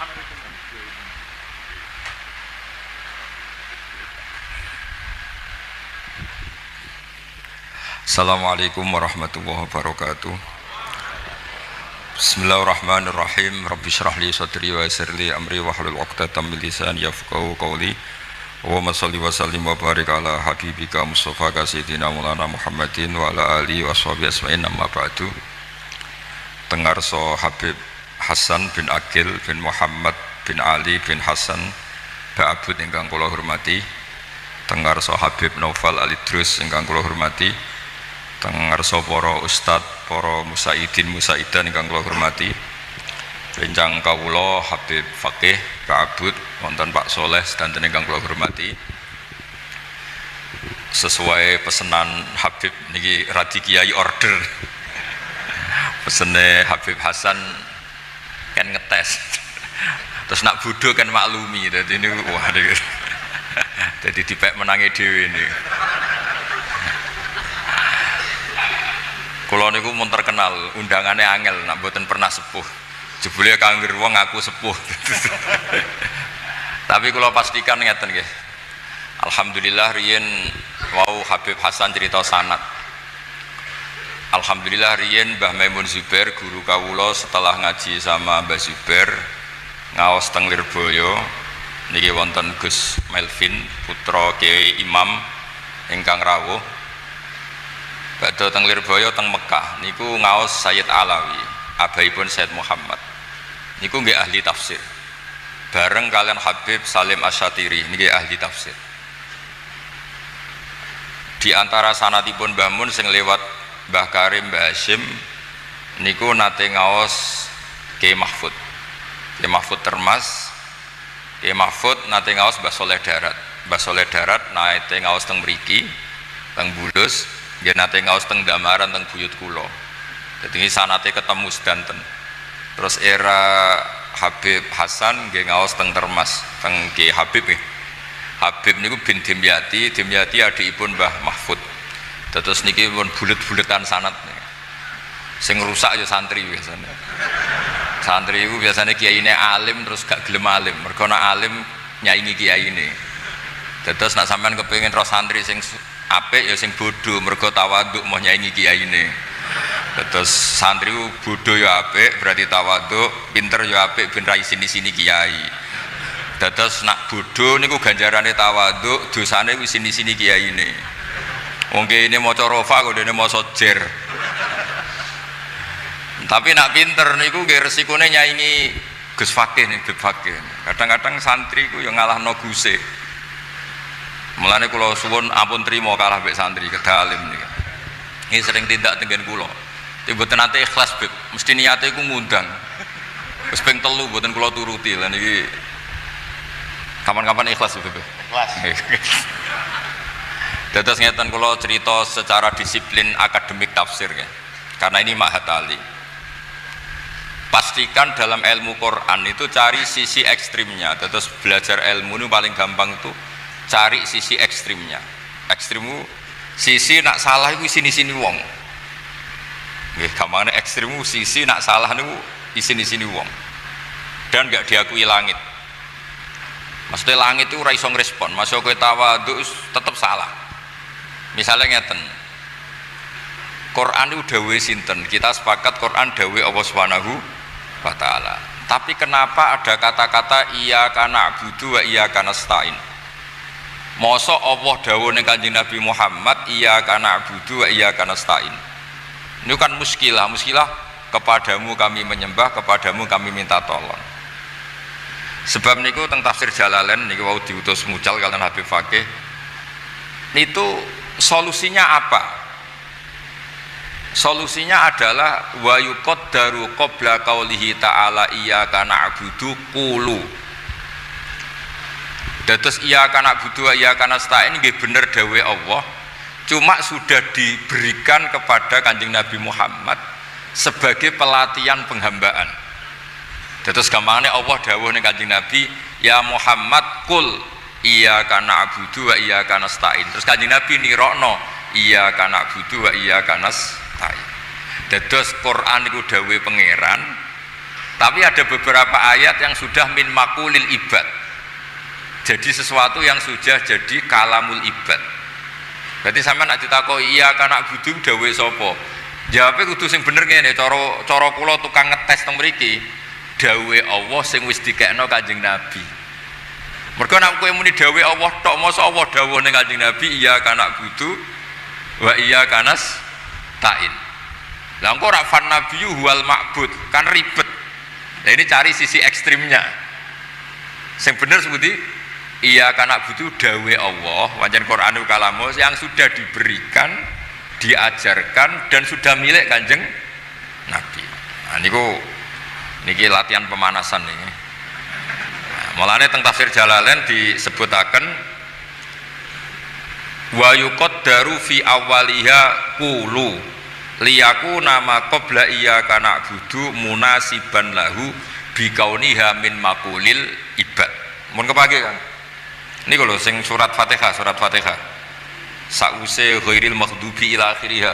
Assalamualaikum warahmatullahi wabarakatuh. Bismillahirrahmanirrahim. Rabbi shrah li sadri wa yassir li amri wahlul 'uqdatam min lisani yafqahu qawli. Allahumma shalli wa sallim wa barik ala habibika Mustafa sayyidina Maulana Muhammadin wa ala alihi washabihi asma'in, amma ba'du. Tengarso Habib Hasan bin Aqil bin Muhammad bin Ali bin Hasan Ba'abud ingkang kula hormati. Tengarso Habib Naufal Alidrus ingkang kula hormati. Tengarso para ustad, para musaidin musaidan ingkang kula hormati. Rencang kawula Habib Fakih Ba'abud wonten Pak Soleh sedanten ingkang kula hormati. Sesuai pesanan Habib niki radi kiai order. Pesene Habib Hasan kan ngetes. Terus nak bodho kan maklumi. Dadi niku wah dadi dipek menangi dhewe niku. Kula niku mun terkenal undangane angel nak mboten pernah sepuh. Jebule kangger wong aku sepuh. Tapi kula pastikan ngeten nggih. Alhamdulillah riyen wau Habib Hasan cerita sanad. Alhamdulillah riyen Mbah Maimun Zubair guru kawula setelah ngaji sama Mbah Zubair ngaos teng Lirboyo niki wonten Gus Melvin putra Kiai Imam ingkang rawuh. Badhe teng Lirboyo teng Mekah niku ngaos Sayyid Alawi, abaipun Sayyid Muhammad. Niku nggih ahli tafsir. Bareng kalian Habib Salim Asyatiri niki ahli tafsir. Di antara sanatipun Mbah Mun sing lewat Mbah Karim, Mbah Hashim niku nate ngaos Kiai Mahfud. Kiai Mahfud Termas. Kiai Mahfud nate ngaos Mbah Soleh Darat. Mbah Soleh Darat nate ngaos teng mriki, teng Bulus. Nggih nate ngaos teng Damaran teng buyut kula. Dadi sanate ketemu sedanten. Terus era Habib Hasan nggih ngaos teng Termas, teng Ki Habib nggih. Habib niku bin Dimyati, Dimyati adikipun Mbah Mahfud. Terus niki pun bulet-buletan sanad. Sing rusak ya santri biasane. Santri iku biasane kiyaine alim terus gak gelem alim. Mergo nek alim nyaingi kiyaine. Terus nek sampean kepengin roh santri sing apik ya sing bodho mergo tawaduk mau nyaingi kiyaine. Terus santri bodho ya apik berarti tawaduk, pinter ya apik ben ra isini-sini kiai. Terus nak bodho niku ganjarane tawaduk, dosane wis isini-sini kiyaine. Wong kene maca rofa kok dene maca jer. Tapi nak pinter niku nggih resikone nyaingi Gus Fakih nih, Gus Fakih. Kadang-kadang santri ku yo ngalahno guse. Mulane kula suwun ampun trima kalah mbek santri kedah alim niki. Ini sering tindak tenggen kula. Mboten nate ikhlas, Beb. Mesti niate iku ngundang. Wis ping 3 mboten kula turuti. Lah niki kapan-kapan ikhlas, Beb. Ikhlas. Dados ngeten kula cerita secara disiplin akademik tafsir ya. Karena ini Ma'had Ali. Pastikan dalam ilmu Quran itu cari sisi ekstrimnya. Dados belajar ilmu ini paling gampang itu cari sisi ekstrimnya. Ekstrimmu sisi nak salah itu sini-sini wong. Nggih, gampangane ekstrimmu sisi nak salah niku sini-sini wong. Dan enggak diakui langit. Maksudnya langit itu ora iso ngrespon, masuk kowe tawadhu tetep salah. Misalnya ngeten. Quran itu dawuhe sinten? Kita sepakat Quran dawuhe Allah Subhanahu wa taala. Tapi kenapa ada kata-kata iyyaka na'budu wa iyyaka nasta'in? Mosok Allah dawuh ning Kanjeng Nabi Muhammad iyyaka na'budu wa iyyaka nasta'in. Ini kan muskilah kepadamu kami menyembah, kepadamu kami minta tolong. Sebab niku teng tafsir Jalalain niku wau diutus mucal kalian Habib Fakih. Itu solusinya apa? Solusinya adalah wa yuqaddaru qabla qaulihi ta'ala iyyaka na'budu qulu. Dados iyyaka na'budu wa iyyaka nasta'in nggih bener dawuhe Allah, cuma sudah diberikan kepada Kanjeng Nabi Muhammad sebagai pelatihan penghambaan. Dados gampangane Allah dawuh ning Kanjeng Nabi, ya Muhammad qul iyyaka na'budu wa iyyaka nasta'in. Terus Kanjeng Nabi nirokno iyyaka na'budu wa iyyaka nasta'in. Dados Quran iku dawuhe pangeran, Tapi ada beberapa ayat yang sudah min makulil ibad. Jadi sesuatu yang sudah jadi kalamul ibad. Berarti sampean nek ditakoki iya kana budu dawuh sapa? Jawabe kudu sing bener ngene, cara kula tukang ngetes teng mriki. Dawuhe Allah sing wis dikekno Kanjeng Nabi. Mergo nek kowe muni dawuhe Allah tok, mosok Allah dawuh ning Kanjeng Nabi iya kana budu wa iya kanas ta'in. Lah engko ora fan nabiyyu huwal ma'bud, kan ribet. Nah ini cari sisi ekstrimnya. Yang bener seperti iya kana butuh dawe Allah, wajan Quranul kalamus yang sudah diberikan, diajarkan dan sudah milik Kanjeng Nabi. Nah niki latihan pemanasan nih. Nah, mulane teng tafsir Jalalain disebutaken wa yuqaddaru fi awwaliha qulu liyaku nama qabla iya kana budu munasiban lahu bikauniha min makulil ibad. Mun kepake kan ini kalau sing surat Fatihah sa'use ghairil maghdubi ila akhiriha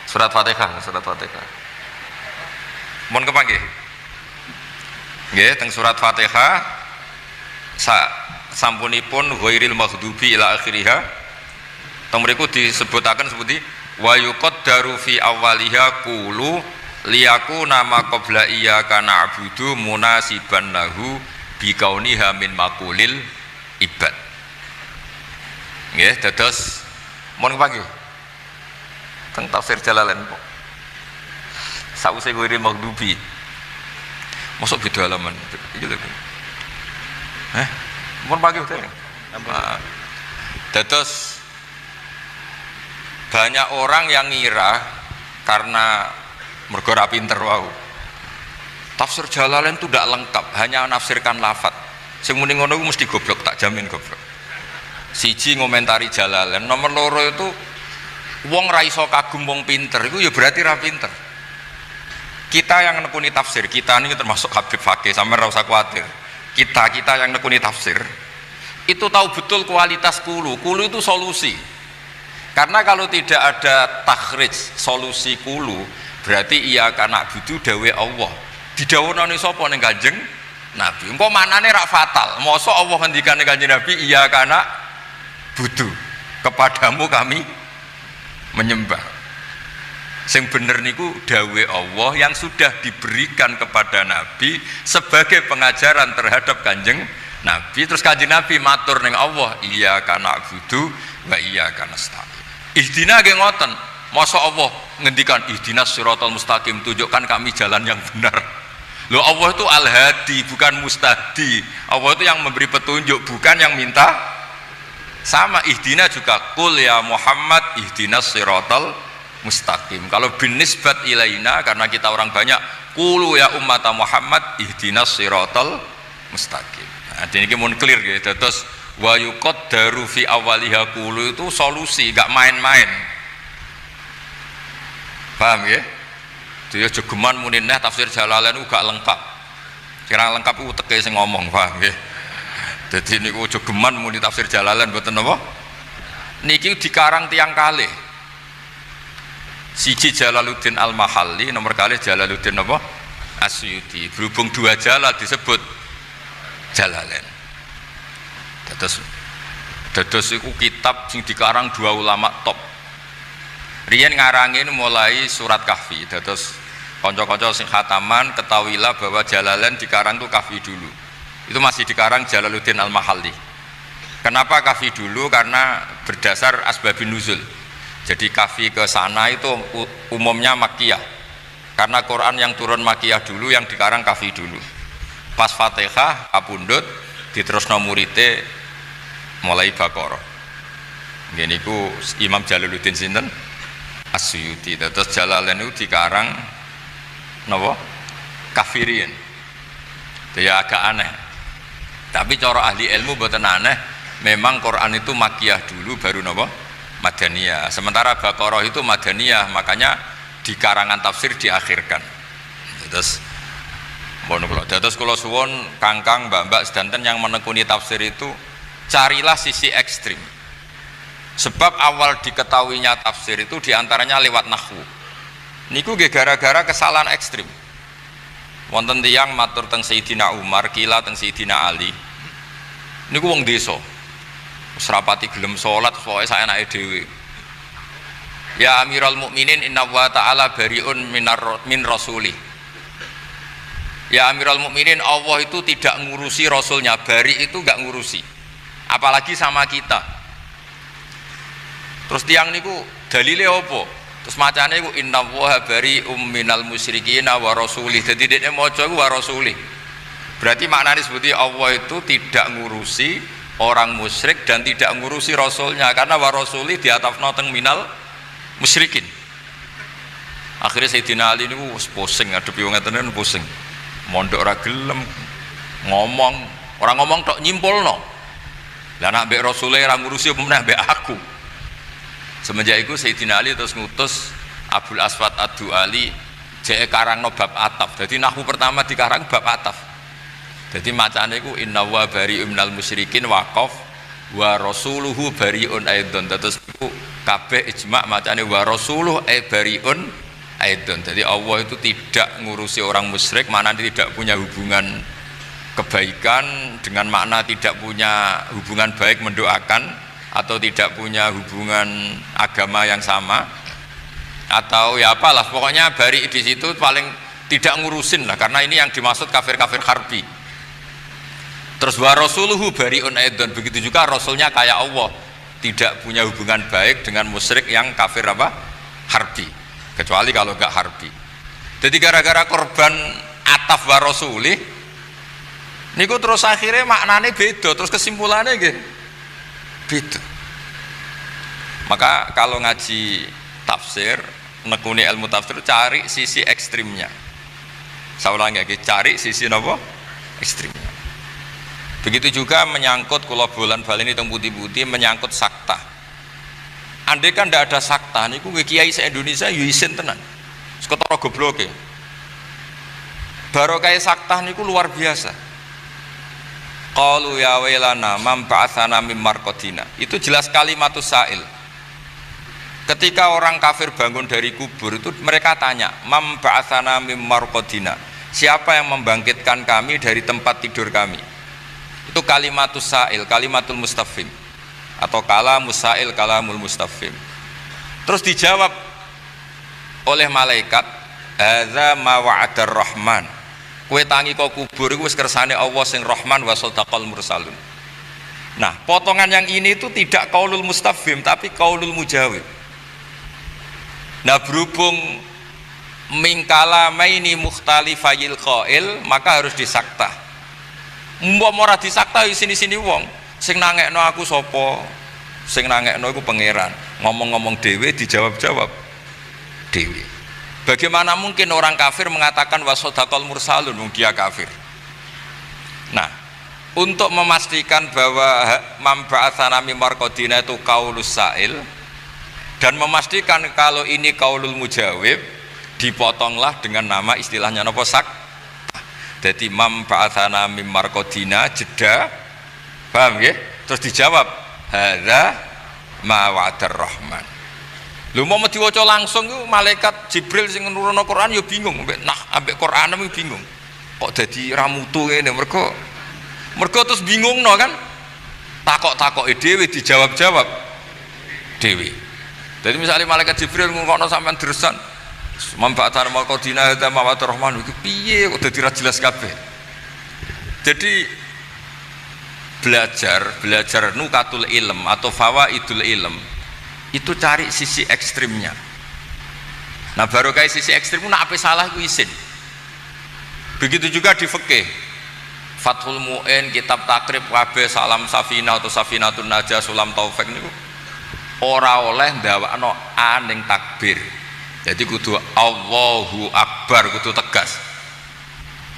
surat Fatihah mun kepake nggih teng surat Fatihah sampunipun ghairil maghdubi ila akhiriha teng mriku disebutaken seperti wa yuqaddaru fi awwaliha qulu liyaku nama qabla iyyaka na'budu munasiban lahu bikauniha min makulil ibad. Nggih dados mun pagi teng tafsir Jalalain kok sause ghairil maghdubi mosok beda halaman iki lho mun pagi udah dados banyak orang yang ngira karena mergo ra pinter wau tafsir Jalalain itu tidak lengkap, hanya menafsirkan lafaz. Sing muni ngono ku mesti goblok, tak jamin goblok. Siji ngomentari Jalalain, nomor loro itu wong ra iso kagum wong pinter iku ya berarti ra pinter. Kita yang nekuni tafsir, kita ini termasuk Habib Fakih, sampeyan ra usah kuwatir. Kita yang nekuni tafsir itu tahu betul kualitas kulu itu solusi. Karena kalau tidak ada takhrij solusi kulu, berarti iya kana budu dawe Allah. Didhawuhne sapa ning Kanjeng Nabi. Engko manane rak fatal. Mosok Allah ngendikane Kanjeng Nabi iya kana budu. Kepadamu kami menyembah. Sing bener niku dawe Allah yang sudah diberikan kepada Nabi sebagai pengajaran terhadap Kanjeng Nabi. Terus Kanjeng Nabi matur ning Allah, iya kana budu wa iya kana nasta'in. Ihdina nggih ngoten. Masa Allah ngendikan ihdinas siratal mustaqim, tunjukkan kami jalan yang benar. Loh Allah itu al-hadi bukan mustahdi. Allah itu yang memberi petunjuk bukan yang minta. Sama ihdina juga qul ya Muhammad ihdinas siratal mustaqim. Kalau bin nisbat ilaina karena kita orang banyak qulu ya ummata Muhammad ihdinas siratal mustaqim. Nah, ini mun clear gitu. Terus wa yuqaddaru fi awwaliha qulu itu solusi, gak main-main. Paham ya? Dia jogeman muni neh tafsir Jalalain gak lengkap. Kira lengkap ku teke sing ngomong, paham nggih. Dadi niku jogeman muni tafsir Jalalain mboten napa? Niki dikarang tiang kalih. Siji Jalaluddin Al-Mahalli, nomor kalih Jalaluddin napa? Asyuti. Berhubung dua Jalal disebut Jalalain. Dados iku kitab sing dikarang dua ulama top. Riyen ngarangin mulai surat Kahfi. Dados kanca-kanca sing khataman ketahuilah bahwa Jalalain dikarang itu Kahfi dulu. Itu masih dikarang Jalaluddin Al-Mahalli. Kenapa Kahfi dulu? Karena berdasar asbabun nuzul. Jadi Kahfi ke sana itu umumnya Makkiyah. Karena Quran yang turun Makkiyah dulu, yang dikarang Kahfi dulu. Pas Fatihah kapundhut diterusno murite mulai Baqarah. Ngene iku Imam Jalaluddin sinten? Asyuti. Terus Jalalain itu dikarang napa? Kafirin. Ya agak aneh. Tapi cara ahli ilmu mboten aneh. Memang Quran itu Makkiyah dulu baru napa? Madaniyah. Sementara Baqarah itu Madaniyah, makanya di karangan tafsir diakhirkan. Terus mohon kula. Terus kula suwun Kangkang, Mbak-mbak sedanten yang menekuni tafsir itu carilah sisi ekstrim. Sebab awal diketahuinya tafsir itu diantaranya lewat nahwu. Niku gara-gara kesalahan ekstrim. wonten tiyang matur teng Sayyidina Umar, kila teng Sayyidina Ali. Niku wong desa. Wis rapati gelem salat pokoke saenake dhewe. Ya Amirul Mukminin inna wa ta'ala bariun min rasuli. Ya Amirul Mukminin, Allah itu tidak ngurusi rasulnya, bari itu enggak ngurusi. Apalagi sama kita. Terus tiang niku dalile apa? Terus macane iku inna wa barium minal musyrikin wa rasulih. Dadi dekne maca iku wa rasulih. Berarti maknanya seperti Allah itu tidak ngurusi orang musyrik dan tidak ngurusi rasulnya, karena wa rasulih diatafna teng minal musyrikin. Akhirnya Sayyidina Ali ini pusing, ngadepi wong ngeten pusing. Mondok ora gelem ngomong, orang ngomong tok nyimpulno. Lah nek mbek Rasulullah ora ngurusi apa meneh mbek aku. Semenjak itu Sayyidina Ali terus ngutus Abul Aswad Ad-Du'ali jeke karangno bab ataf. Jadi nahwu pertama dikarang bab ataf. Jadi macane iku inna wa bari'un minal musyrikin waqaf wa rasuluhu bari'un aidon. Terus iku kabeh ijma' macane wa rasuluhu bari'un aidon. Jadi Allah itu tidak ngurusi orang musyrik, makna tidak punya hubungan kebaikan dengan makna tidak punya hubungan baik mendoakan atau tidak punya hubungan agama yang sama atau ya apalah, pokoknya bari di situ paling tidak ngurusin lah, karena ini yang dimaksud kafir-kafir harbi. Terus wa rasuluhu bari'un aidon, begitu juga rasulnya kayak Allah tidak punya hubungan baik dengan musyrik yang kafir apa? Harbi, kecuali kalau enggak harbi. Jadi gara-gara korban ataf wa rasulih niku terus akhirnya maknanya beda, terus kesimpulannya gitu beda. Maka kalau ngaji tafsir, nekuni ilmu tafsir, cari sisi ekstrimnya. Saya ulangi lagi, cari sisi apa? Ekstrimnya. Begitu juga menyangkut kula bolan bal ini teng putih-putih menyangkut sakta. Andai kan tidak ada sakta niku kiai se-Indonesia yo isin tenan. Sekotoro gobloke. Barokah sakta niku luar biasa. Qalu ya wailana man ba'atsana mim marqadina. Itu jelas kalimatus sa'il. Ketika orang kafir bangun dari kubur itu mereka tanya, "Mam ba'atsana mim marqadina." Siapa yang membangkitkan kami dari tempat tidur kami? Itu kalimatus sa'il, kalimatul mustafhim. Atau kalamus sa'il, kalamul mustafhim. Terus dijawab oleh malaikat, "Hadza ma wa'adar rahman." Kue tangi kau kubur itu wis kersane Allah sing Rahman wa sadaqal mursalun. Nah, potongan yang ini itu tidak qaulul mustafhim tapi qaulul mujawib. Nah, berhubung mingkalamaini mukhtalifayil qail, maka harus disakta. Mbok ora disakta sini-sini wong sing nangekno aku sapa? Sing nangekno iku pangeran. Ngomong-ngomong dhewe dijawab-jawab dhewe. Bagaimana mungkin orang kafir mengatakan wasodakol mursalun, dia kafir. Nah, untuk memastikan bahwa mamba'atsana mim marqadina itu qaulus sa'il dan memastikan kalau ini qaulul mujawib, dipotonglah dengan nama istilahnya napa sak. Jadi mamba'atsana mim marqadina jeda, paham ya? Terus dijawab hadza ma wa'adar rahman. Lho mau diwaca langsung itu malaikat Jibril sing nurono Quran ya bingung, ambek Quran itu bingung. Kok dadi ramutu ngene mergo terus bingungno kan. Takok-takoke dhewe dijawab-jawab dhewe. Jadi misalnya malaikat Jibril ngungkokno sampean dresan, "Mamba'atsana marqadina hadza mawatur rahman." Iki piye kok dadi ra jelas kabeh. Jadi belajar nukatul ilm atau fawaidul ilm itu cari sisi ekstrimnya. Nah, baru kayak sisi ekstrim nak apa salah itu isin. Begitu juga di fikih, Fathul Mu'in, kitab takrib kabeh salam safina atau safinatun najah sulam taufik niku ora oleh ndawakno aning takbir. Jadi kudu Allahu Akbar, kudu tegas.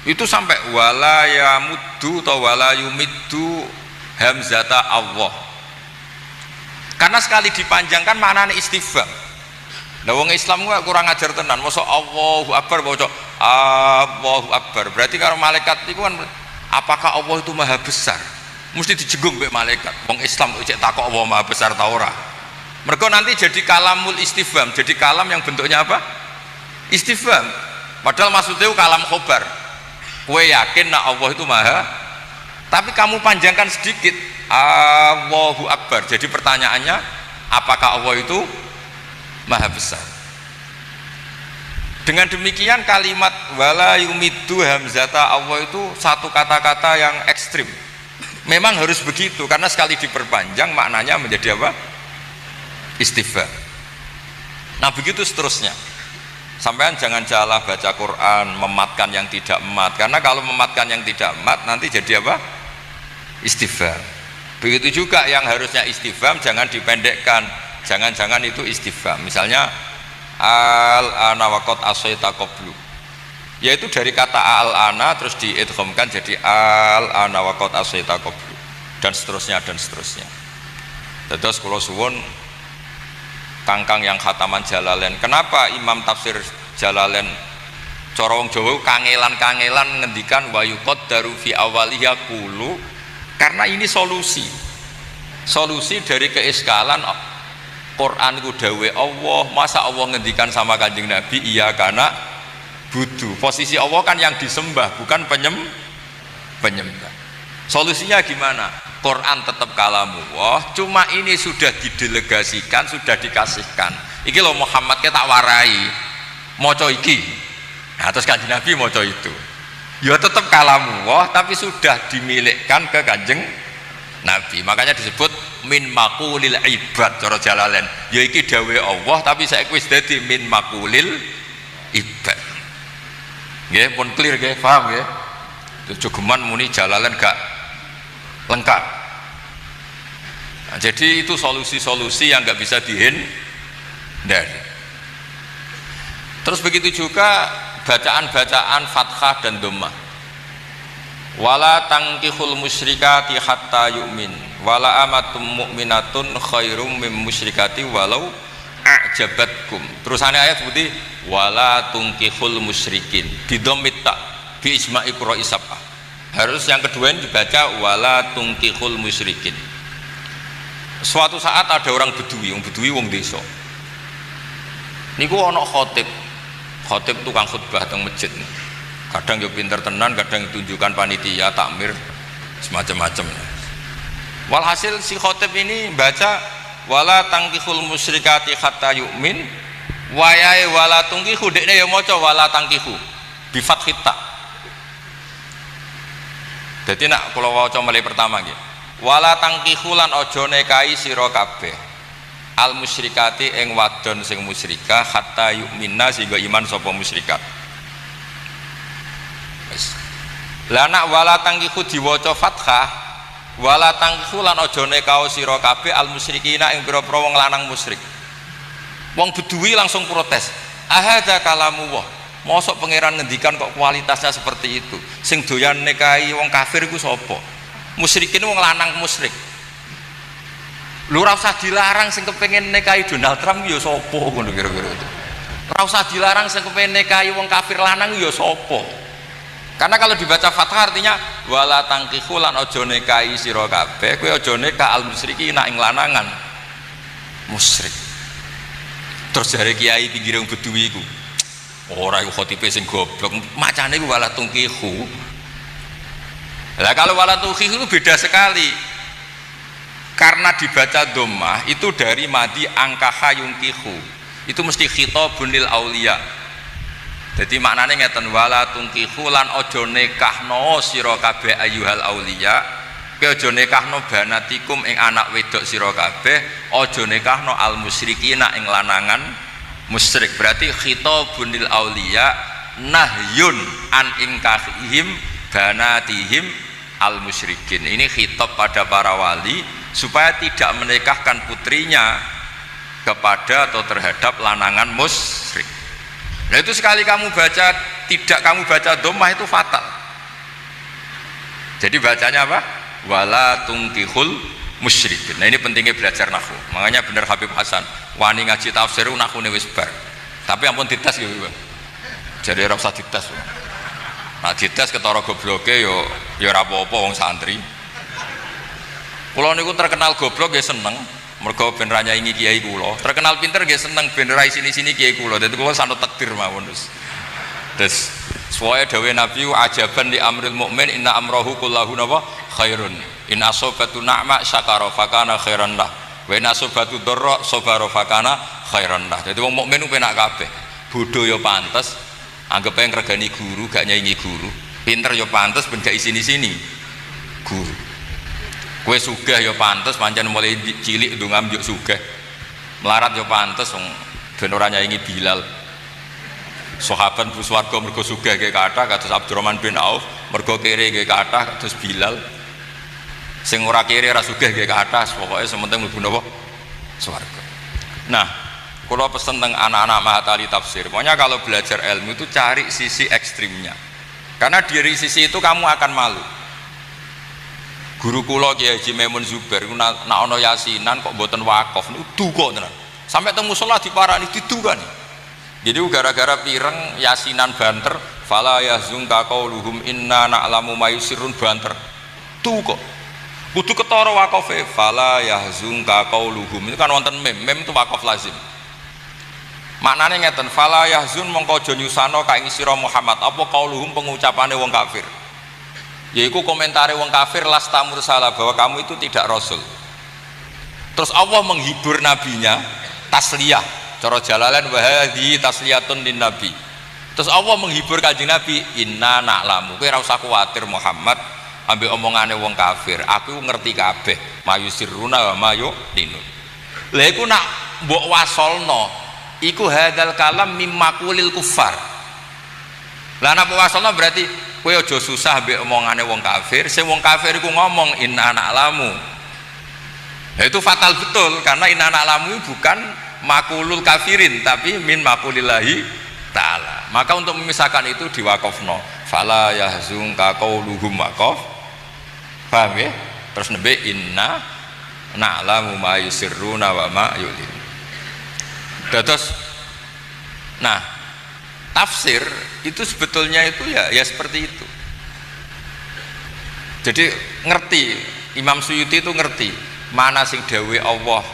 Itu sampai wala yamuddu atau wala yumiddu hamzata Allah. Karena sekali dipanjangkan maknanya istifham. Nah, wong Islam gak kurang ajar tenan. Masa Allahu Akbar baca Allahu Akbar. Berarti kalau malaikat itu kan apakah Allah itu maha besar? Mesti dijenggung mbek malaikat. Wong Islam cek takok Allah maha besar ta ora. Mergo nanti jadi kalamul istifham, jadi kalam yang bentuknya apa? Istifham. Padahal maksudnya kalam khobar. Kowe yakin nak Allah itu maha, tapi kamu panjangkan sedikit, Allahu Akbar. Jadi pertanyaannya, apakah Allah itu maha besar? Dengan demikian kalimat wala yumidu hamzata Allah itu satu kata-kata yang ekstrim. Memang harus begitu karena sekali diperpanjang maknanya menjadi apa? Istifham. Nah begitu seterusnya. Sampean jangan salah baca Quran mematkan yang tidak mat, karena kalau mematkan yang tidak mat nanti jadi apa? Istifham. Begitu juga yang harusnya istifham jangan dipendekkan, jangan-jangan itu istifham. Misalnya al-ana waqad asaita qablu, yaitu dari kata al-ana terus diidghamkan jadi al-ana waqad asaita qablu, dan seterusnya dan seterusnya. Terus kula suwun kangkang yang khataman Jalalain, kenapa Imam tafsir Jalalain cara wong Jawa kangelan-kangelan ngendikan wa yuqaddaru fi awwaliha qulu, karena ini solusi dari keiskalan Quran itu dawe Allah. Masa Allah ngendikan sama Kanjeng Nabi iya karena budu, posisi Allah kan yang disembah bukan penyembah. Solusinya gimana? Quran tetap kalamullah, cuma ini sudah didelegasikan, sudah dikasihkan. Iki loh Muhammad kita tak warai moco iki, nah terus Kanjeng Nabi moco itu, ya tetap kalamullah tapi sudah dimilikkan ke Kanjeng Nabi. Makanya disebut min makulil ibad cara Jalalain, ya iki dawe Allah tapi saya wis dadi min makulil ibad. Nggih pun clear nggih, paham nggih? Jogeman muni Jalalain gak lengkap. Nah, jadi itu solusi-solusi yang nggak bisa dihindari. Terus begitu juga bacaan-bacaan fathah dan dhammah. Wala tangkihul musyrikati hatta yu'min wala amatum mu'minatun khairum mim musyrikati walau a'jabatkum. Terusannya ayat seperti wala tungkihul musyrikin bidhammit ta bi ijma'i qura'i sab'ah. Harus yang kedua ini dibaca wala tungkihul musyrikin. Suatu saat ada orang Bedui, wong desa. Niku ana khotib tukang khutbah teng masjid. Kadang yo pinter tenan, kadang tunjukkan panitia takmir semacam-macam. Walhasil si khotib ini baca wala tangkihul musyrikati hatta yu'min, wayahe wala tungkihu dekne ya maca wala tangkihu bi fathit ta. Dadi nak kula waca mulai pertama nggih. Wala tangkihu lan aja nikahi sira kabeh al musyrikati ing wadon sing musyrikah hatta yu'minna sehingga iman sapa musyrikat. Lah nak wala tangkihu diwaca fathah, wala tangkihu lan aja nikahi sira kabeh al musyrikina ing pira-pira wong lanang musyrik. Wong Bedui langsung protes. Ahadza kalamullah. Mosok pangeran ngendikan kok kualitasnya seperti itu. Sing doyan nikahi wong kafir iku sapa? Musyrikin wong lanang musyrik. Lu ora usah dilarang sing kepengin nikahi Donald Trump ya sapa ngono kira-kira itu. Ora usah dilarang sing kepengin nikahi wong kafir lanang ya sapa. Karena kalau dibaca fathah artinya wala tangkihu lan aja nikahi sira kabeh, kowe aja nikah al musyrikina ing lanangan musyrik. Terus jare kiai pinggir wong Bedui iku. Ora iku khotibe sing goblok, macane iku wala tangkihu. Lah kalau wala tangkihu itu beda sekali. Karena dibaca dhammah itu dari madi angkaha yungkihu. Itu mesti khitabun lil auliya. Jadi maknanya ngeten wala tungkihu lan ojo nekahno sira kabeh ayyuhal auliya, kowe ojo nekahno banatikum ing anak wedok sira kabeh, ojo nekahno al musyrikina ing lanangan musyrik. Berarti khitabun lil auliya nahyun an inkahihim banatihim al musyrikin. Ini khitab pada para wali supaya tidak menikahkan putrinya kepada atau terhadap lanangan musyrik. Nah itu sekali kamu baca, tidak kamu baca dhammah itu fatal. Jadi bacanya apa? Wala tungkihul musyrikin. Nah ini pentingnya belajar nahwu. Makanya bener Habib Hasan, wani ngaji tafsir nahwune wis bar. Tapi ampun dites gitu, Bang. Jadi ora usah dites. Nah dites ketara gobloke yo ora apa-apa wong santri. Kula niku terkenal goblok ya seneng. Mergo ben ra nyaingi kiai kula. Terkenal pinter nggih seneng ben ra sini-sini kiai kula. Dadi kula sanut takdir mawon terus. Soale dawe Nabi ajaban li amril mukmin inna amrahu kullahu napa khairun. In asobatu na'ma syakara fakana khairan lah. Wa in asobatu dharra sabara fakana khairan lah. Dadi wong mukmin ku penak kabeh. Bodho ya pantes, anggap ae ngregani guru gak nyaingi guru. Pinter ya pantes ben gak isini-sini guru. Kowe sugih ya pantes pancen mulai cilik ndonga njuk sugih. Melarat ya pantes wong ben ora nyaingi Bilal. Sahabat bu swarga mergo sugih nggih kathah kados Abdurrahman bin Auf, mergo kere nggih kathah kados Bilal. Sing ora kere ora sugih nggih kathah, pokoke sementing mlebu napa swarga. Nah, kula pesen teng anak-anak Mahatali tafsir. Pokoknya kalau belajar ilmu itu cari sisi ekstrimnya. Karena dari sisi itu kamu akan malu. Guru kula Kiai Haji Maimun Zubair nak ana yasinan kok mboten wakaf niku duka tenan. Sampai temu musala diparani didukani. Jadi gara-gara pireng yasinan banter, fala yahzunka qauluhum inna na'lamu ma yusirrun banter. Tuh kok. Kudu ketara waqafe, fala yahzunka qauluhum. Itu kan wonten mem itu waqaf lazim. Maknane ngeten, fala yahzun mongko aja nyusano ka ing sira Muhammad apa qauluhum pengucapane wong kafir. Yaiku komentare wong kafir lasta mursala bahwa kamu itu tidak rasul. Terus Allah menghibur nabinya tasliyah. Cara Jalalain wa hadhi tasliyatun lin nabi. Terus Allah menghibur Kanjeng Nabi, inna na'lamu. Kowe ora usah kuwatir Muhammad ambek omongane wong kafir. Aku ngerti kabeh, mayusirruna wa mayu'linun. Lha iku nak mbok wasolno, iku hadzal kalam mimma qulil kufar. Lah nek wasolno berarti kowe aja susah ambek omongane wong kafir. Sing wong kafir iku ngomong inna na'lamu. Nah, itu fatal betul karena inna na'lamu bukan makulul kafirin tapi min makulillahi ta'ala. Maka untuk memisahkan itu diwakafno fala yahzunka qauluhum waqaf. Paham ya? Terus nebe inna na'lamu ma yusirruna wa ma yu'lin. Terus nah tafsir itu sebetulnya itu ya seperti itu. Jadi ngerti, Imam Suyuti itu ngerti mana sing dawuh Allah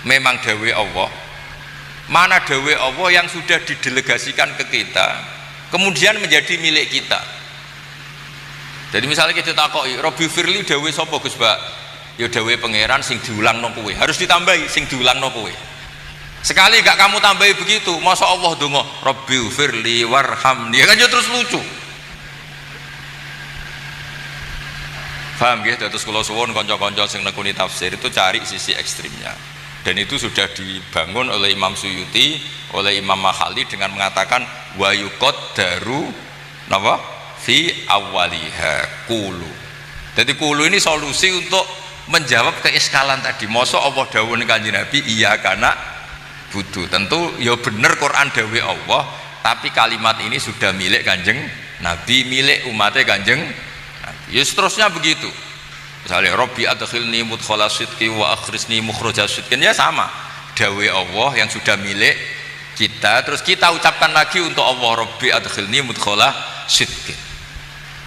memang dawe Allah, mana dawe Allah yang sudah didelegasikan ke kita kemudian menjadi milik kita. Jadi misalnya kita takoki Robbi Firli dawe sapa Gus Bak, ya dawe pangeran sing diulangno kowe, harus ditambahi sing diulangno kowe. Sekali gak kamu tambahi begitu, masa Allah donga Robbi Firli warhamni, ya kan ya terus lucu. Paham ya? Terus kula suwun kanca-kanca sing nekuni tafsir itu cari sisi ekstrimnya. Dan itu sudah dibangun oleh Imam Suyuti, oleh Imam Mahali dengan mengatakan wa yuqaddaru napa fi awwaliha qulu. Jadi qulu ini solusi untuk menjawab keiskalan tadi. Mosok Allah dawuh Kanjeng Nabi iya kana butuh. Tentu ya bener Quran dawuh Allah, tapi kalimat ini sudah milik Kanjeng Nabi, milik umatnya Kanjeng Nabi. Ya seterusnya begitu. Misalnya Robbi adkhilni mudkhala sidqi wa akhrisni mukhraja sidqin, ya sama dawe Allah yang sudah milik kita terus kita ucapkan lagi untuk Allah Robbi adkhilni mudkhala sidqin.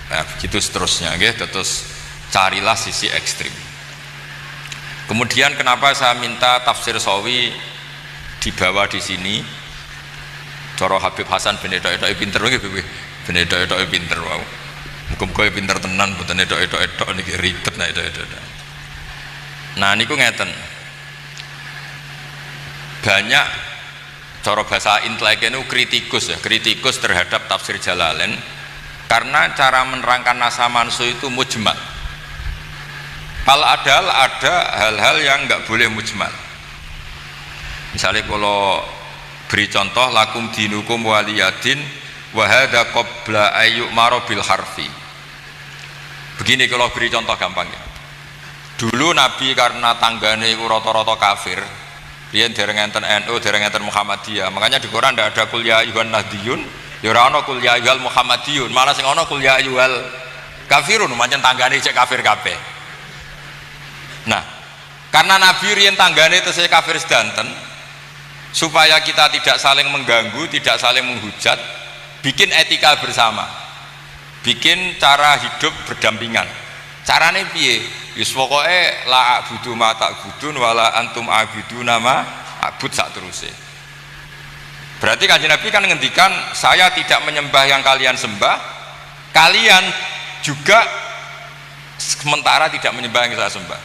Nah begitu seterusnya gitu. Terus carilah sisi ekstrim. Kemudian kenapa saya minta tafsir Sawi dibawa di sini? Coro Habib Hasan ben edok-edok pinter nggih ben edok-edok pinter wow. Muga-muga pinter tenan mboten edok-edok niki ribet nah edok-edok. Nah niku ngeten. Banyak cara bahasa intelek itu kritikus ya, kritikus terhadap tafsir Jalalain karena cara menerangkan nasa mansu itu mujmal. Padahal ada hal-hal yang nggak boleh mujmal. Misalnya kalau beri contoh lakum dinukum waliyadin wa hadza qabla ayyuk maro bil harfi. Begini kalau beri contoh gampangnya. Dulu Nabi karena tanggane iku rata-rata kafir, riyen dereng enten NU, dereng enten Muhammadiyah. Makanya di Quran ndak ada kul ya ayyuhan nahdiyun, ya ora ana kul ya ayyuhal Muhammadiyun, malah sing ana kul ya ayyuhal kafirun, pancen tanggane cek kafir kabeh. Nah, karena Nabi riyen tanggane tesih kafir sedanten, supaya kita tidak saling mengganggu, tidak saling menghujat, bikin etika bersama, bikin cara hidup berdampingan. Carane piye? Wis pokoke la a'budu ma ta'budun wala antum a'buduna ma a'bud sak teruse. Berarti Kanjeng Nabi kan ngendikan, saya tidak menyembah yang kalian sembah, kalian juga sementara tidak menyembah yang saya sembah.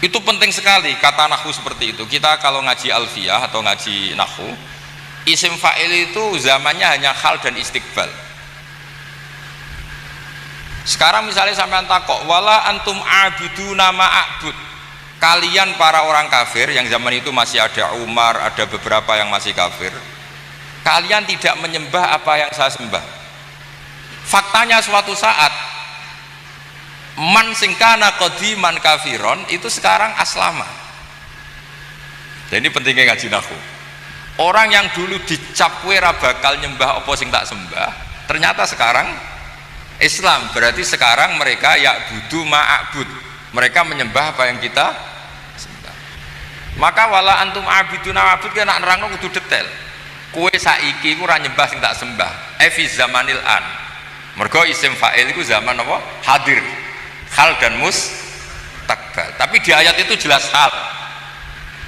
Itu penting sekali kata nahwu seperti itu. Kita kalau ngaji alfiyah atau ngaji nahwu, isim fa'il itu zamannya hanya hal dan istiqbal. Sekarang misalnya sampean takok, wala antum abiduna ma a'bud, kalian para orang kafir yang zaman itu masih ada Umar, ada beberapa yang masih kafir, kalian tidak menyembah apa yang saya sembah. Faktanya suatu saat man singkana qadiman kafiron itu sekarang aslama. Dan ini pentingnya ngaji nahwu. Orang yang dulu dicap kowe ra bakal nyembah apa sing tak sembah, ternyata sekarang Islam. Berarti sekarang mereka ya'budu ma'abud, mereka menyembah apa yang kita sembah. Maka wala antum abiduna ma'abud kan nak nerangno kudu detail. Kowe saiki ku ora nyembah sing tak sembah. Fi zamanil an. Mergo isim fa'il iku zaman apa? Hadir. Hal dan mustaqbal. Tapi di ayat itu jelas hal.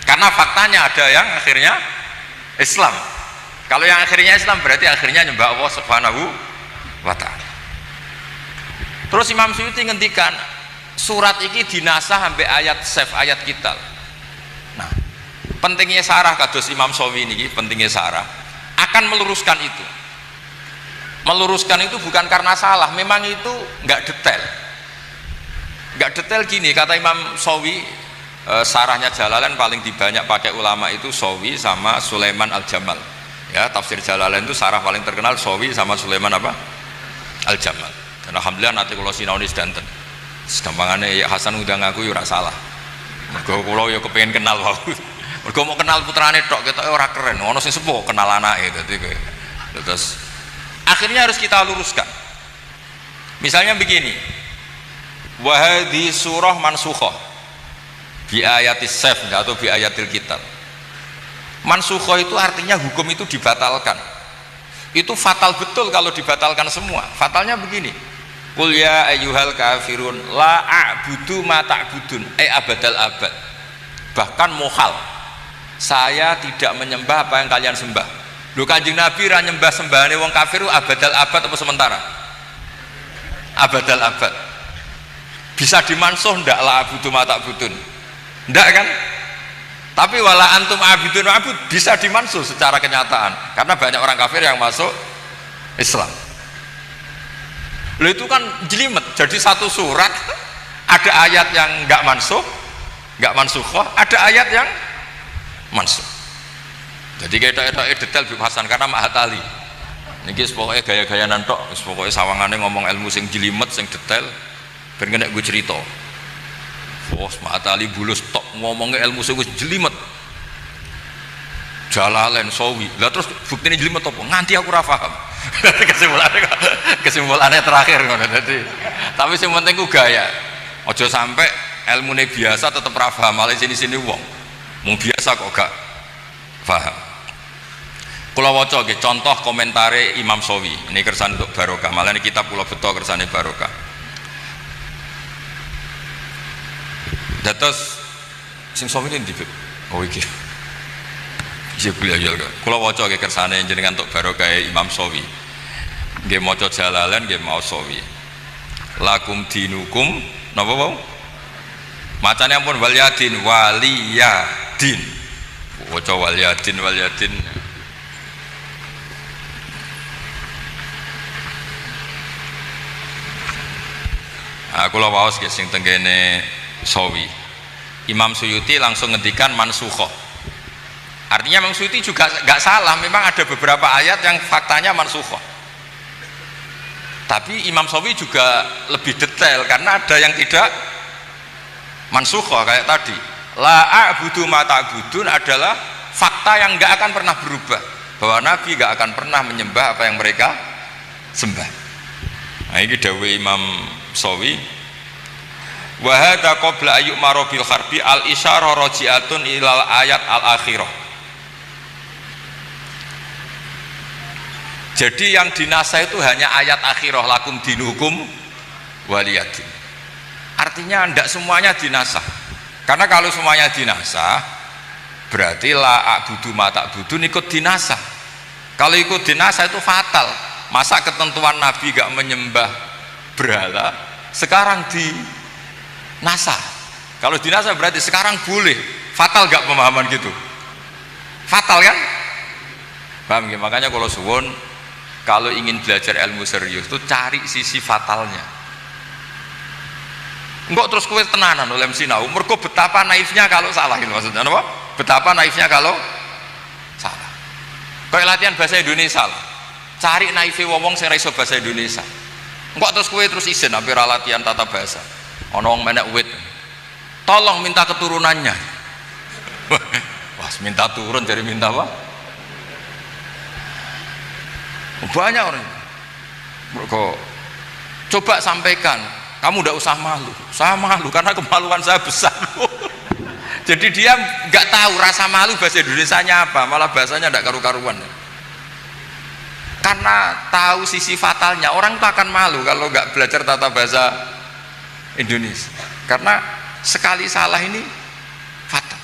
Karena faktanya ada yang akhirnya Islam. Kalau yang akhirnya Islam berarti akhirnya nyembah Allah Subhanahu wa ta'ala. Terus Imam Suyuti ngendikan surat ini dinasah sampai ayat sef ayat kita. Nah, pentingnya sarah kados Imam Sawi ini, pentingnya sarah akan meluruskan itu. Meluruskan itu bukan karena salah, memang itu nggak detail. Nggak detail gini, kata Imam Sawi, sarahnya Jalalain paling dibanyak pakai ulama itu Sawi sama Sulaiman Al-Jamal. Ya, tafsir Jalalain itu sarah paling terkenal Sawi sama Sulaiman apa? Al-Jamal. Dan alhamdulillah nanti kalau sinau ini sedanten segampangannya ya Hasan udah ngaku ya salah. Mergo kula ya kepengin kenal wae. Mergo mau kenal putrane tok ketok ora keren. Ono sing sepuh kenal anake dadi terus akhirnya harus kita luruskan. Misalnya begini. Wa hadhi surah mansukhah bi ayatis saf atau bi ayatil kitab. Mansukhah itu artinya hukum itu dibatalkan. Itu fatal betul kalau dibatalkan semua. Fatalnya begini. Qul ya ayyuhal kafirun la a'budu ma ta'budun abadal abad. Bahkan muhal. Saya tidak menyembah apa yang kalian sembah. Lho Kanjeng Nabi ra nyembah sembahane wong kafir abadal abad apa sementara? Abadal abad. Bisa dimansuh ndak la a'budu ma ta'budun? Ndak kan? Tapi wala antum abidun abud bisa dimansuh secara kenyataan karena banyak orang kafir yang masuk Islam. Loh itu kan jelimet, jadi satu surat ada ayat yang nggak mansuh, nggak mansukhah, ada ayat yang mansuh. Jadi kita detail bipasan karena Mahatali. Niki pokoknya gaya-gaya nantok, pokoknya sawangannya ngomong ilmu sing jelimet, sing detail, ben kena gue cerita. Bos Mahatali bulus tok ngomongnya ilmu sing jelimet. Jalalain Sawi. Lah terus buktine jelimet apa? Nganti aku ora paham. kesimpulannya terakhir ngono dadi. Tapi sing penting ku gaya. Aja sampai ilmune biasa tetep ra paham, malah sini-sini wong. Mung biasa kok gak paham. Kula waca nggih contoh komentare Imam Sawi. Ini kersane untuk barokah. Malah ini kitab kula beto kersane barokah. Dados sing Sawi ini ndi? Oh iki. Jebul ya kula waca nggih kersane jenengan untuk barokah Imam Sawi. Nggih maca Jalalain nggih mau Sawi. Lakum dinukum napa wae? Macane ampun waliyadin waliyadin. Waca waliyadin waliyadin. Kula waos nggih sing tenggene Sawi. Imam Suyuti langsung ngendikan mansukhah. Artinya Imam Suyuti juga nggak salah, memang ada beberapa ayat yang faktanya mansukhah. Tapi Imam Sawi juga lebih detail karena ada yang tidak mansukhah kayak tadi. La a'budu ma ta'budun adalah fakta yang nggak akan pernah berubah, bahwa Nabi nggak akan pernah menyembah apa yang mereka sembah. Nah ini dawuh Imam Sawi. Wa hadza qabla ayyuk marobil harbi al isyarah raji'atun ilal ayat al akhirah. Jadi yang dinasah itu hanya ayat akhirah lakum dinukum waliyadin. Artinya tidak semuanya dinasah. Karena kalau semuanya dinasah berarti la a'budu ma ta'budun ikut dinasa. Kalau ikut dinasa itu fatal. Masa ketentuan Nabi gak menyembah berhala sekarang di nasa? Kalau dinasa berarti sekarang boleh. Fatal gak pemahaman gitu? Fatal kan? Paham ya? Makanya kalau suwun, kalau ingin belajar ilmu serius itu cari sisi fatalnya. Enggak terus kue tenanan oleh sinau. Mergo betapa naifnya kalau salah itu maksudnya apa? Betapa naifnya kalau salah. Kayak latihan bahasa Indonesia lah. Cari naifnya wong sing ra iso bahasa Indonesia. Enggak terus kue terus isin hampir latihan tata bahasa. Ana wong menek wit. Tolong minta keturunannya. Wah, minta turun dari minta apa? Banyak orang. Kok coba sampaikan, kamu tidak usah malu. Saya malu karena kemaluan saya besar. Jadi dia nggak tahu rasa malu bahasa Indonesianya apa, malah bahasanya tidak karu-karuan. Karena tahu sisi fatalnya, orang tak akan malu kalau nggak belajar tata bahasa Indonesia. Karena sekali salah ini fatal.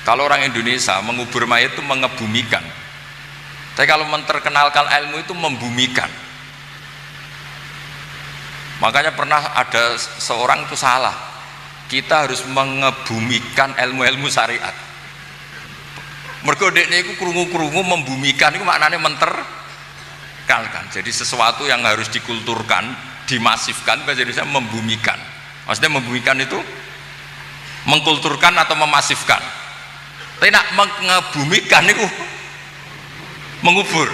Kalau orang Indonesia mengubur mayat itu mengebumikan. Tapi kalau menterkenalkan ilmu itu membumikan. Makanya pernah ada seorang itu salah. Kita harus mengebumikan ilmu-ilmu syariat. Mergo dekne iku krungu-krungu membumikan itu maknanya menterkenalkan. Jadi sesuatu yang harus dikulturkan, dimasifkan, bahasa Indonesia membumikan. Maksudnya membumikan itu mengkulturkan atau memasifkan. Tapi nak mengebumikan itu mengubur.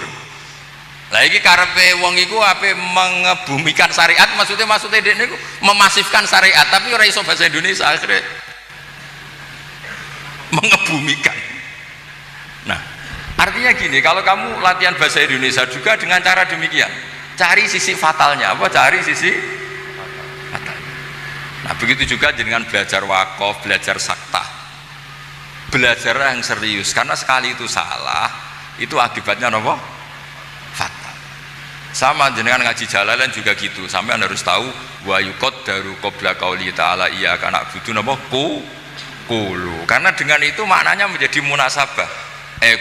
Lah iki karepe wong iku ape mengebumikan syariat, maksudnya dia niku memasifkan syariat, tapi ora iso bahasa Indonesia akhirnya mengebumikan. Nah, artinya gini, kalau kamu latihan bahasa Indonesia juga dengan cara demikian, cari sisi fatalnya, apa cari sisi fatalnya. Nah, begitu juga dengan belajar wakaf, belajar sakta, belajar yang serius, karena sekali itu salah itu akibatnya apa? Fatal. Sama jenengan ngaji Jalalain juga gitu. Sampai Anda harus tahu wa yuqaddaru qabla qauli ta'ala iyyaka na'budu napa qulu. Karena dengan itu maknanya menjadi munasabah.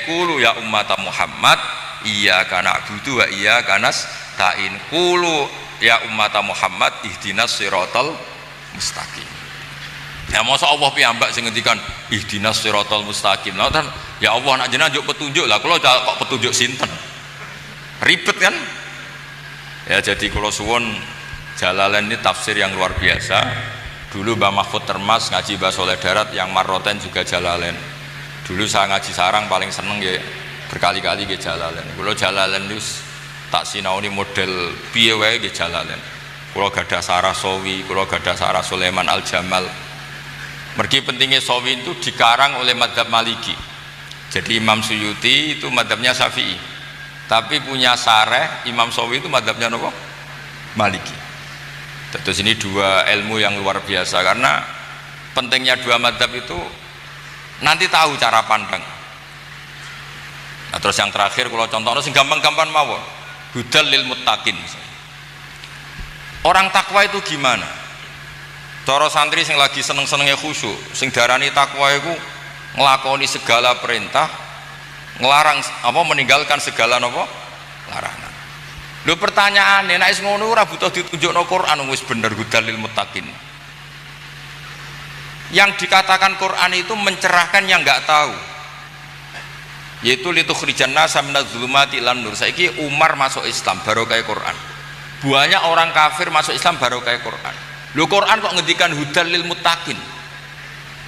Qulu ya ummata Muhammad iyyaka na'budu wa iyyaka nasta'in. Qulu ya ummata Muhammad ihdinas siratal mustaqim. Ya masa Allah piyambak sing ngendikan ihdinas siratal mustaqim. Nah, ya Allah nak jenengan njuk petunjuk lah, kula kok petunjuk sinten? Ribet kan? Ya jadi kula suwun Jalalain ini tafsir yang luar biasa. Dulu Mbah Mahfud Termas ngaji Mbah Soleh Darat yang Marroten juga Jalalain. Dulu saya ngaji sarang paling seneng ya berkali-kali ke Jalalain. Kula Jalalain wis tak sinaoni model piye wae nggih Jalalain. Kula gadah Sarah Sawi, kula gadah Sarah Sulaiman Al Jamal. Mergi pentingnya Sawi itu dikarang oleh madzhab Maliki. Jadi Imam Suyuti itu madzhabnya Syafi'i, tapi punya sareh Imam Sawi itu madzhabnya apa? Maliki. Terus ini dua ilmu yang luar biasa, karena pentingnya dua madzhab itu nanti tahu cara pandang. Nah, terus yang terakhir kalau contohnya sing gampang-gampang mawon, hudal lil muttaqin. Orang takwa itu gimana? Cara santri sing lagi seneng-senengnya khusyuk, sing darani takwa itu ngelakoni segala perintah, ngelarang apa meninggalkan segala apa larangan. Lho pertanyaane nek wis ngono ora butuh ditunjukno Quran wis bener hudalil muttaqin. Yang dikatakan Quran itu mencerahkan yang enggak tahu. Yaitu litukhrijan nasa minadz zulumati ilan nur. Saiki Umar masuk Islam barokah Quran. Banyak orang kafir masuk Islam barokah Quran. Lho Quran kok ngendikan hudalil muttaqin.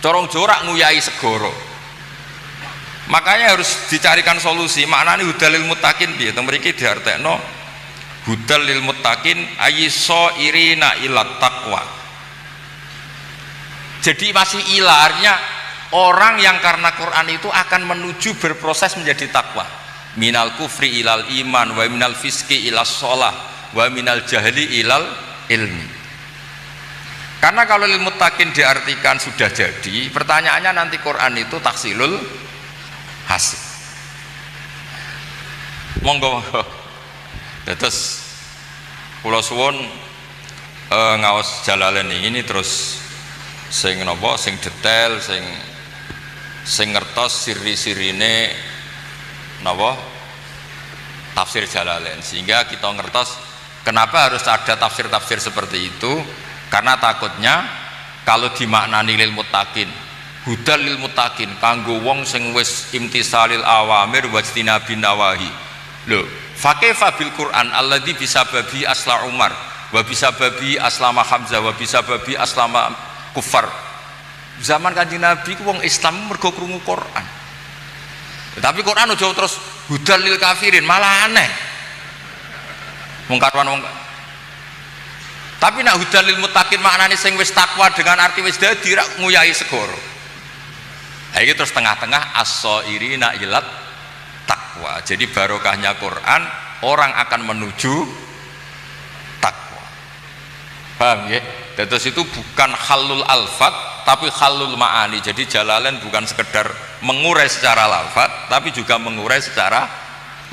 Corong jorak nguyai segoro. Makanya harus dicarikan solusi. Maknanya hudalil muttaqin piye? Teng mriki diartekno hudalil muttaqin ayyiso irina ilat taqwa. Jadi masih ilarnya orang yang karena Quran itu akan menuju berproses menjadi takwa. Minal kufri ilal iman wa minal fiski ilas sholah wa minal jahli ilal ilmi. Karena kalau lil muttaqin diartikan sudah jadi, pertanyaannya nanti Quran itu taksilul hasil. Monggo. Terus kula suwun ngaos Jalalain ini terus sing napa sing detail sing sing ngertos siri-sirine napa tafsir Jalalain, sehingga kita ngertos kenapa harus ada tafsir-tafsir seperti itu, karena takutnya kalau dimaknani lil muttaqin, hudal lil muttaqin, kanggo wong sing wis imtisalil awamir wajtinabin nawahi. Lho, fakaifa bil Quran alladzi bisababi asla Umar wa bisababi aslama Hamzah wa bisababi aslama kufar. Zaman Kanjeng Nabi ku wong Islam mergo krungu Quran. Tapi Quran aja terus hudal lil kafirin, malah aneh. Wong karuan wong. Tapi nak hudal lil muttaqin maknane sing wis takwa dengan arti wis dadi rak nguyahi segoro. Ha iki terus tengah-tengah as-sairina ilat takwa. Jadi barokahnya Quran, orang akan menuju takwa. Paham ya? Terus itu bukan halul alfat tapi halul ma'ani. Jadi Jalalain bukan sekedar mengurai secara lafaz tapi juga mengurai secara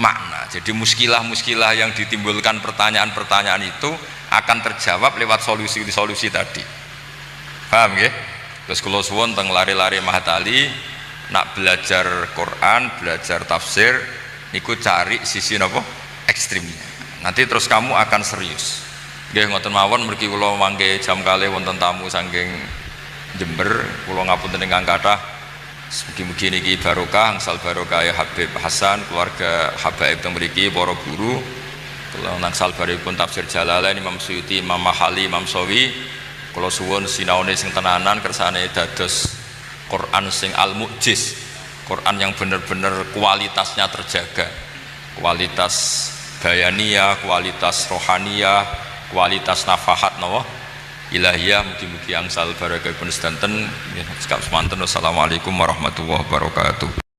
makna. Jadi muskilah-muskilah yang ditimbulkan pertanyaan-pertanyaan itu akan terjawab lewat solusi-solusi tadi. Paham ya? Terus kula suwun teng lari-lari Mahatali nak belajar Quran, belajar tafsir niku cari sisi napa ekstrimnya. Nanti terus kamu akan serius. Nggih ngoten mawon mergi kula mangke jam kalih wonten tamu saking Jember, kula ngapunten ingkang kathah. Mugi-mugi niki barokah, angsal barokah ya Habib Hasan, keluarga habaib teng mriki, para guru. Kula angsal baripun tafsir Jalalain, Imam Suyuti, Imam Mahali, Imam Sawi. Kula suwun sinaone sing tenanan kersane dados Quran sing al-mu'jiz. Quran yang benar-benar kualitasnya terjaga. Kualitas bayaniyah, kualitas rohaniyah, kualitas nafahat nawa ilahiyah. Mugi-mugi angsal barakahipun sedanten. Sekap semanten. Wassalamualaikum warahmatullahi wabarakatuh.